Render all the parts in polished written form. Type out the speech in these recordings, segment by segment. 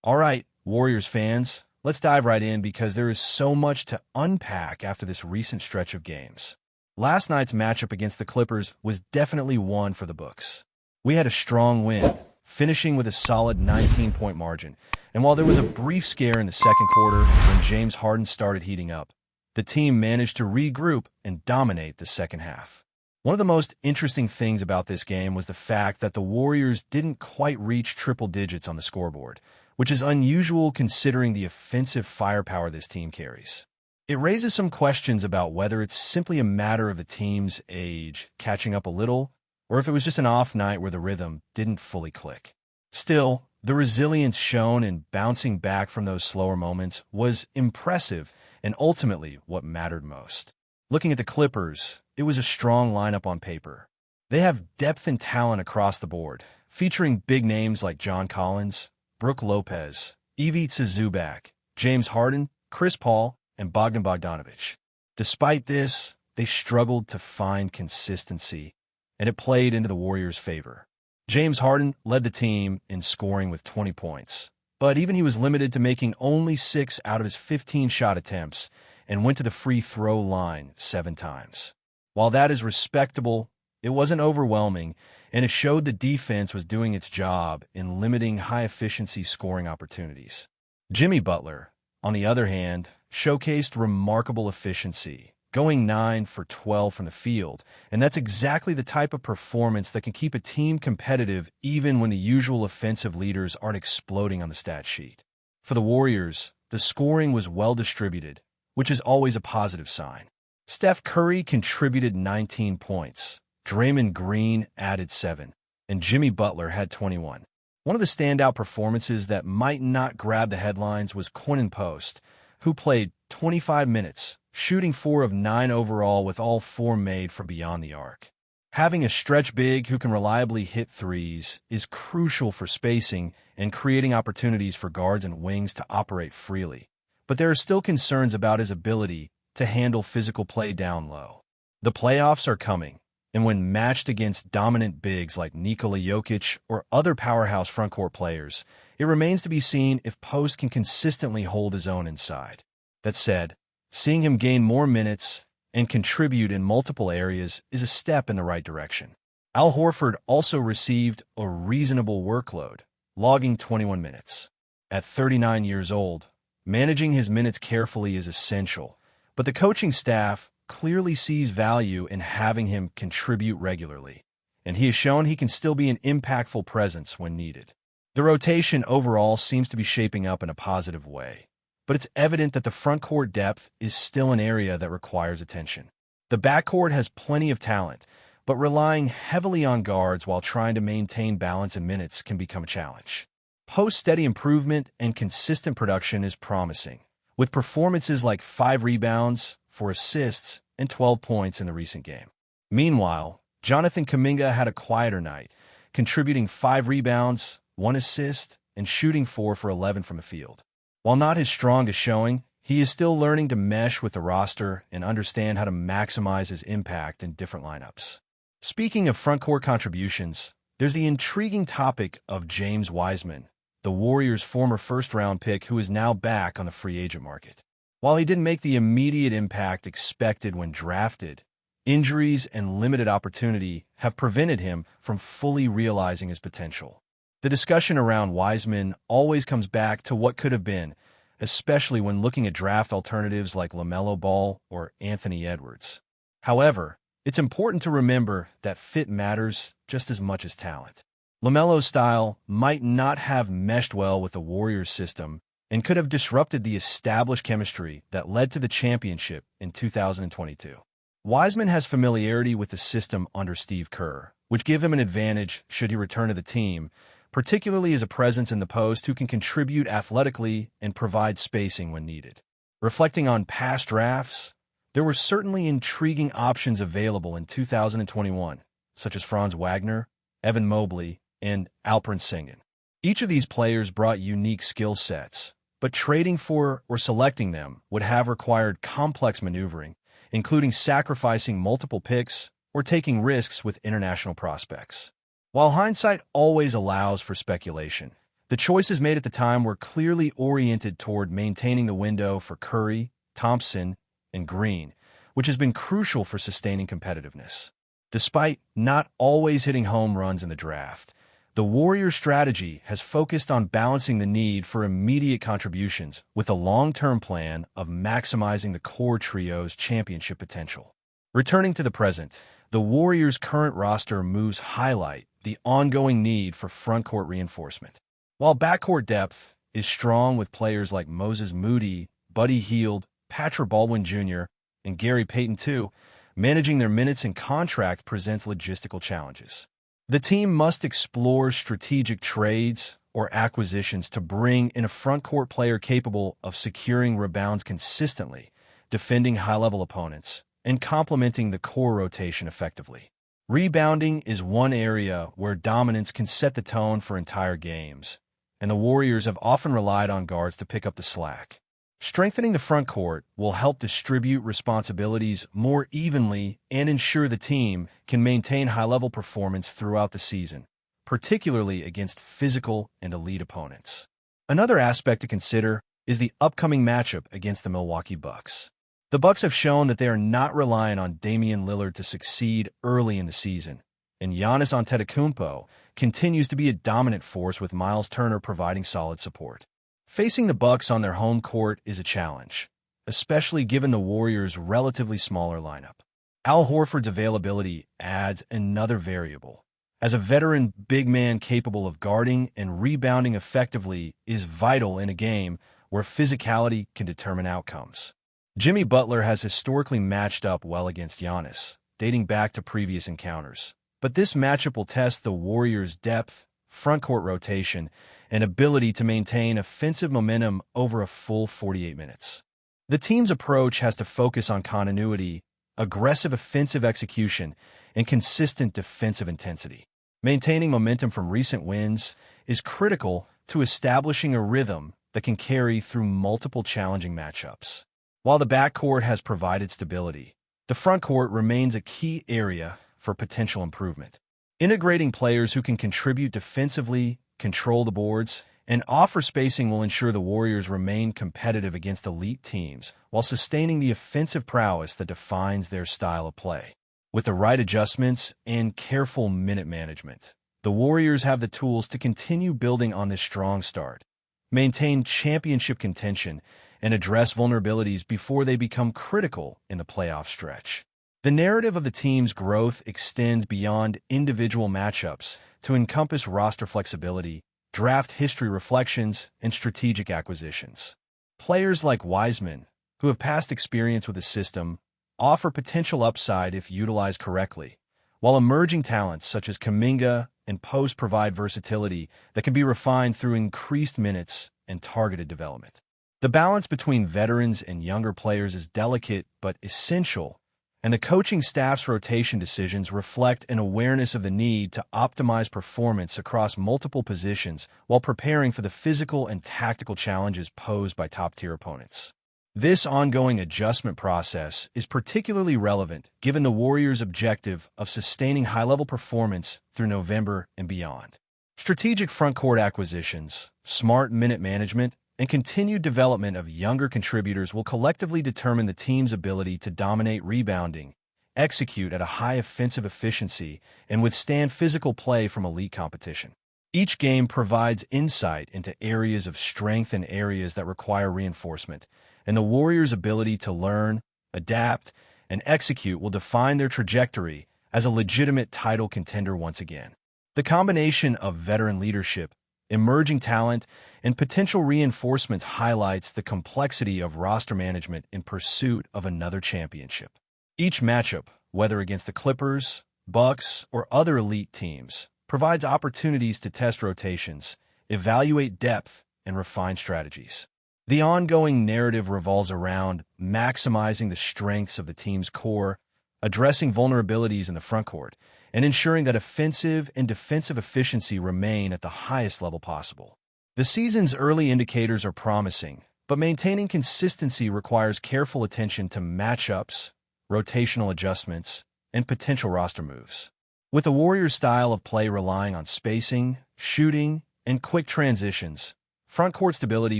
All right, Warriors fans, let's dive right in because there is so much to unpack after this recent stretch of games. Last night's matchup against the Clippers was definitely one for the books. We had a strong win, finishing with a solid 19-point margin, and while there was a brief scare in the second quarter when James Harden started heating up, the team managed to regroup and dominate the second half. One of the most interesting things about this game was the fact that the Warriors didn't quite reach triple digits on the scoreboard, which is unusual considering the offensive firepower this team carries. It raises some questions about whether it's simply a matter of the team's age catching up a little, or if it was just an off night where the rhythm didn't fully click. Still, the resilience shown in bouncing back from those slower moments was impressive and ultimately what mattered most. Looking at the Clippers, it was a strong lineup on paper. They have depth and talent across the board, featuring big names like John Collins, Brook Lopez, Ivica Zubac, James Harden, Chris Paul, and Bogdan Bogdanović. Despite this, they struggled to find consistency, and it played into the Warriors' favor. James Harden led the team in scoring with 20 points, but even he was limited to making only 6 out of his 15 shot attempts and went to the free throw line 7 times. While that is respectable, it wasn't overwhelming, and it showed the defense was doing its job in limiting high-efficiency scoring opportunities. Jimmy Butler, on the other hand, showcased remarkable efficiency, going 9 for 12 from the field, and that's exactly the type of performance that can keep a team competitive even when the usual offensive leaders aren't exploding on the stat sheet. For the Warriors, the scoring was well distributed, which is always a positive sign. Steph Curry contributed 19 points, Draymond Green added 7, and Jimmy Butler had 21. One of the standout performances that might not grab the headlines was Quentin Post, who played 25 minutes, shooting 4 of 9 overall with all 4 made from beyond the arc. Having a stretch big who can reliably hit threes is crucial for spacing and creating opportunities for guards and wings to operate freely. But there are still concerns about his ability to handle physical play down low. The playoffs are coming, and when matched against dominant bigs like Nikola Jokic or other powerhouse frontcourt players, it remains to be seen if Post can consistently hold his own inside. That said, seeing him gain more minutes and contribute in multiple areas is a step in the right direction. Al Horford also received a reasonable workload, logging 21 minutes. At 39 years old, managing his minutes carefully is essential, but the coaching staff clearly sees value in having him contribute regularly, and he has shown he can still be an impactful presence when needed. The rotation overall seems to be shaping up in a positive way, but it's evident that the frontcourt depth is still an area that requires attention. The backcourt has plenty of talent, but relying heavily on guards while trying to maintain balance in minutes can become a challenge. Post-steady improvement and consistent production is promising, with performances like 5 rebounds, 4 assists, and 12 points in the recent game. Meanwhile, Jonathan Kuminga had a quieter night, contributing 5 rebounds, 1 assist, and shooting 4 for 11 from the field. While not his strongest showing, he is still learning to mesh with the roster and understand how to maximize his impact in different lineups. Speaking of frontcourt contributions, there's the intriguing topic of James Wiseman, the Warriors' former first-round pick who is now back on the free agent market. While he didn't make the immediate impact expected when drafted, injuries and limited opportunity have prevented him from fully realizing his potential. The discussion around Wiseman always comes back to what could have been, especially when looking at draft alternatives like LaMelo Ball or Anthony Edwards. However, it's important to remember that fit matters just as much as talent. LaMelo's style might not have meshed well with the Warriors system and could have disrupted the established chemistry that led to the championship in 2022. Wiseman has familiarity with the system under Steve Kerr, which give him an advantage should he return to the team, particularly as a presence in the post who can contribute athletically and provide spacing when needed. Reflecting on past drafts, there were certainly intriguing options available in 2021, such as Franz Wagner, Evan Mobley, and Alperen Sengun. Each of these players brought unique skill sets, but trading for or selecting them would have required complex maneuvering, including sacrificing multiple picks or taking risks with international prospects. While hindsight always allows for speculation, The choices made at the time were clearly oriented toward maintaining the window for Curry, Thompson, and Green, which has been crucial for sustaining competitiveness. Despite not always hitting home runs in the draft, the Warriors' strategy has focused on balancing the need for immediate contributions with a long-term plan of maximizing the core trio's championship potential. Returning to the present, the Warriors' current roster moves highlight the ongoing need for frontcourt reinforcement. While backcourt depth is strong with players like Moses Moody, Buddy Hield, Patrick Baldwin Jr., and Gary Payton II, managing their minutes and contract presents logistical challenges. The team must explore strategic trades or acquisitions to bring in a frontcourt player capable of securing rebounds consistently, defending high-level opponents, and complementing the core rotation effectively. Rebounding is one area where dominance can set the tone for entire games, and the Warriors have often relied on guards to pick up the slack. Strengthening the frontcourt will help distribute responsibilities more evenly and ensure the team can maintain high-level performance throughout the season, particularly against physical and elite opponents. Another aspect to consider is the upcoming matchup against the Milwaukee Bucks. The Bucks have shown that they are not reliant on Damian Lillard to succeed early in the season, and Giannis Antetokounmpo continues to be a dominant force with Miles Turner providing solid support. Facing the Bucks on their home court is a challenge, especially given the Warriors' relatively smaller lineup. Al Horford's availability adds another variable, as a veteran big man capable of guarding and rebounding effectively is vital in a game where physicality can determine outcomes. Jimmy Butler has historically matched up well against Giannis, dating back to previous encounters. But this matchup will test the Warriors' depth, frontcourt rotation, and ability to maintain offensive momentum over a full 48 minutes. The team's approach has to focus on continuity, aggressive offensive execution, and consistent defensive intensity. Maintaining momentum from recent wins is critical to establishing a rhythm that can carry through multiple challenging matchups. While the backcourt has provided stability, the frontcourt remains a key area for potential improvement. Integrating players who can contribute defensively, control the boards, and offer spacing will ensure the Warriors remain competitive against elite teams while sustaining the offensive prowess that defines their style of play. With the right adjustments and careful minute management, the Warriors have the tools to continue building on this strong start, maintain championship contention, and address vulnerabilities before they become critical in the playoff stretch. The narrative of the team's growth extends beyond individual matchups to encompass roster flexibility, draft history reflections, and strategic acquisitions. Players like Wiseman, who have past experience with the system, offer potential upside if utilized correctly, while emerging talents such as Kuminga and Post provide versatility that can be refined through increased minutes and targeted development. The balance between veterans and younger players is delicate but essential, and the coaching staff's rotation decisions reflect an awareness of the need to optimize performance across multiple positions while preparing for the physical and tactical challenges posed by top-tier opponents. This ongoing adjustment process is particularly relevant given the Warriors' objective of sustaining high-level performance through November and beyond. Strategic frontcourt acquisitions, smart minute management, and continued development of younger contributors will collectively determine the team's ability to dominate rebounding, execute at a high offensive efficiency, and withstand physical play from elite competition. Each game provides insight into areas of strength and areas that require reinforcement, and the Warriors' ability to learn, adapt, and execute will define their trajectory as a legitimate title contender once again. The combination of veteran leadership, emerging talent, and potential reinforcements highlights the complexity of roster management in pursuit of another championship. Each matchup, whether against the Clippers, Bucks, or other elite teams, provides opportunities to test rotations, evaluate depth, and refine strategies. The ongoing narrative revolves around maximizing the strengths of the team's core, addressing vulnerabilities in the frontcourt, and ensuring that offensive and defensive efficiency remain at the highest level possible. The season's early indicators are promising, but maintaining consistency requires careful attention to matchups, rotational adjustments, and potential roster moves. With the Warriors' style of play relying on spacing, shooting, and quick transitions, front-court stability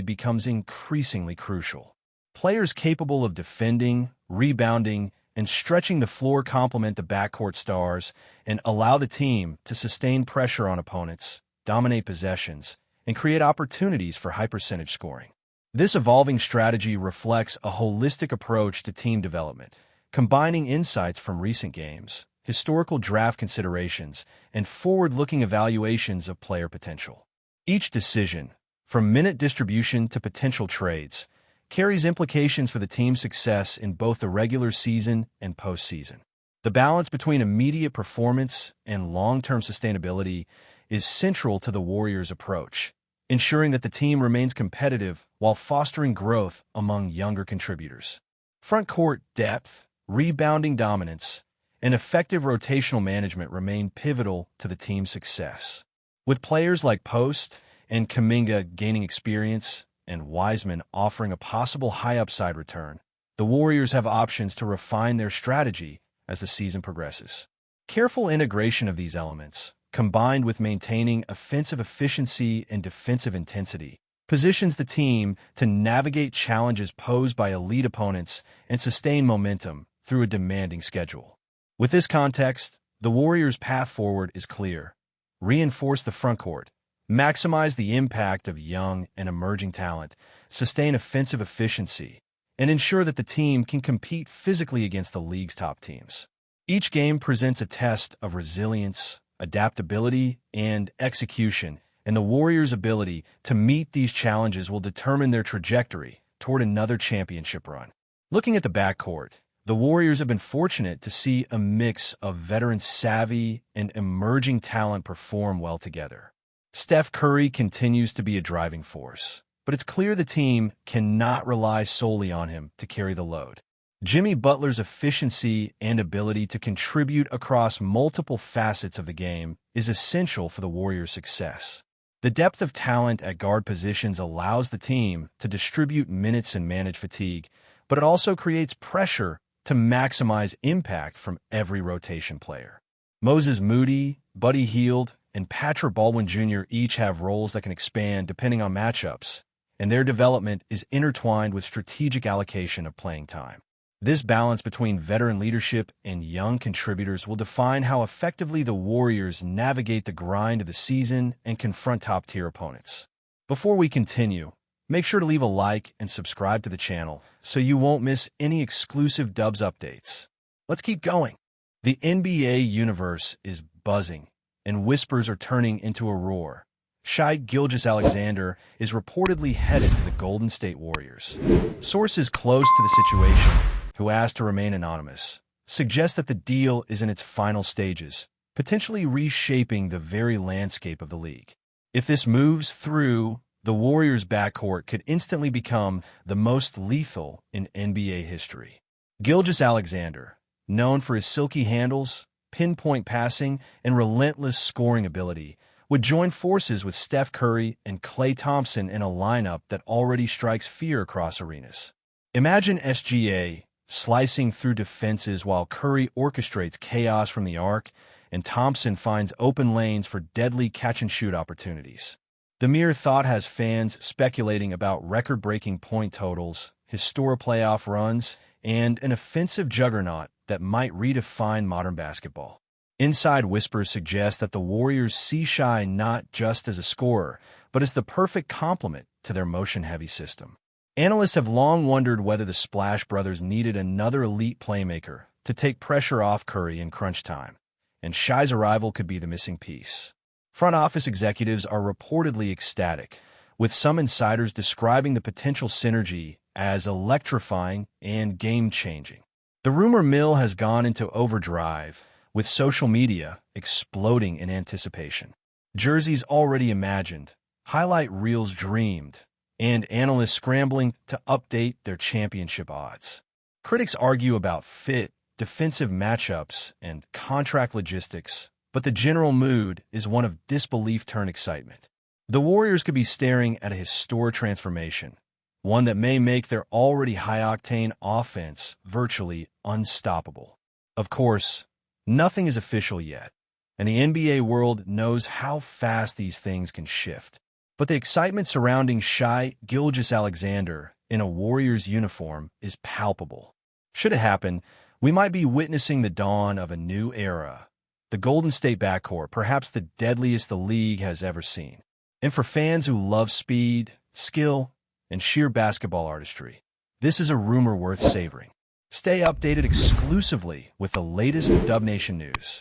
becomes increasingly crucial. Players capable of defending, rebounding, and stretching the floor complement the backcourt stars and allow the team to sustain pressure on opponents, dominate possessions, and create opportunities for high-percentage scoring. This evolving strategy reflects a holistic approach to team development, combining insights from recent games, historical draft considerations, and forward-looking evaluations of player potential. Each decision, from minute distribution to potential trades, carries implications for the team's success in both the regular season and postseason. The balance between immediate performance and long-term sustainability is central to the Warriors' approach, ensuring that the team remains competitive while fostering growth among younger contributors. Front-court depth, rebounding dominance, and effective rotational management remain pivotal to the team's success. With players like Post and Kuminga gaining experience and Wiseman offering a possible high-upside return, the Warriors have options to refine their strategy as the season progresses. Careful integration of these elements, combined with maintaining offensive efficiency and defensive intensity, positions the team to navigate challenges posed by elite opponents and sustain momentum through a demanding schedule. With this context, the Warriors' path forward is clear. Reinforce the frontcourt, maximize the impact of young and emerging talent, sustain offensive efficiency, and ensure that the team can compete physically against the league's top teams. Each game presents a test of resilience, adaptability, and execution, and the Warriors' ability to meet these challenges will determine their trajectory toward another championship run. Looking at the backcourt, the Warriors have been fortunate to see a mix of veteran savvy and emerging talent perform well together. Steph Curry continues to be a driving force, but it's clear the team cannot rely solely on him to carry the load. Jimmy Butler's efficiency and ability to contribute across multiple facets of the game is essential for the Warriors' success. The depth of talent at guard positions allows the team to distribute minutes and manage fatigue, but it also creates pressure to maximize impact from every rotation player. Moses Moody, Buddy Hield, and Patrick Baldwin Jr. each have roles that can expand depending on matchups, and their development is intertwined with strategic allocation of playing time. This balance between veteran leadership and young contributors will define how effectively the Warriors navigate the grind of the season and confront top-tier opponents. Before we continue, make sure to leave a like and subscribe to the channel so you won't miss any exclusive Dubs updates. Let's keep going. The NBA universe is buzzing, and whispers are turning into a roar. Shai Gilgeous-Alexander is reportedly headed to the Golden State Warriors. Sources close to the situation, who asked to remain anonymous, suggest that the deal is in its final stages, potentially reshaping the very landscape of the league. If this moves through, the Warriors' backcourt could instantly become the most lethal in NBA history. Gilgeous-Alexander, known for his silky handles, pinpoint passing, and relentless scoring ability, would join forces with Steph Curry and Klay Thompson in a lineup that already strikes fear across arenas. Imagine SGA slicing through defenses while Curry orchestrates chaos from the arc and Thompson finds open lanes for deadly catch-and-shoot opportunities. The mere thought has fans speculating about record-breaking point totals, historic playoff runs, and an offensive juggernaut that might redefine modern basketball. Inside whispers suggest that the Warriors see Shai not just as a scorer, but as the perfect complement to their motion-heavy system. Analysts have long wondered whether the Splash Brothers needed another elite playmaker to take pressure off Curry in crunch time, and Shai's arrival could be the missing piece. Front office executives are reportedly ecstatic, with some insiders describing the potential synergy as electrifying and game-changing. The rumor mill has gone into overdrive, with social media exploding in anticipation. Jerseys already imagined, highlight reels dreamed, and analysts scrambling to update their championship odds. Critics argue about fit, defensive matchups, and contract logistics, but the general mood is one of disbelief turned excitement. The Warriors could be staring at a historic transformation, one that may make their already high-octane offense virtually unstoppable. Of course, nothing is official yet, and the NBA world knows how fast these things can shift. But the excitement surrounding Shai Gilgeous-Alexander in a Warriors uniform is palpable. Should it happen, we might be witnessing the dawn of a new era. The Golden State backcourt, perhaps the deadliest the league has ever seen. And for fans who love speed, skill, and sheer basketball artistry, this is a rumor worth savoring. Stay updated exclusively with the latest Dub Nation news.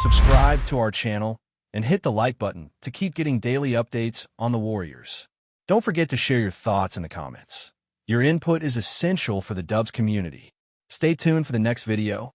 Subscribe to our channel and hit the like button to keep getting daily updates on the Warriors. Don't forget to share your thoughts in the comments. Your input is essential for the Dubs community. Stay tuned for the next video,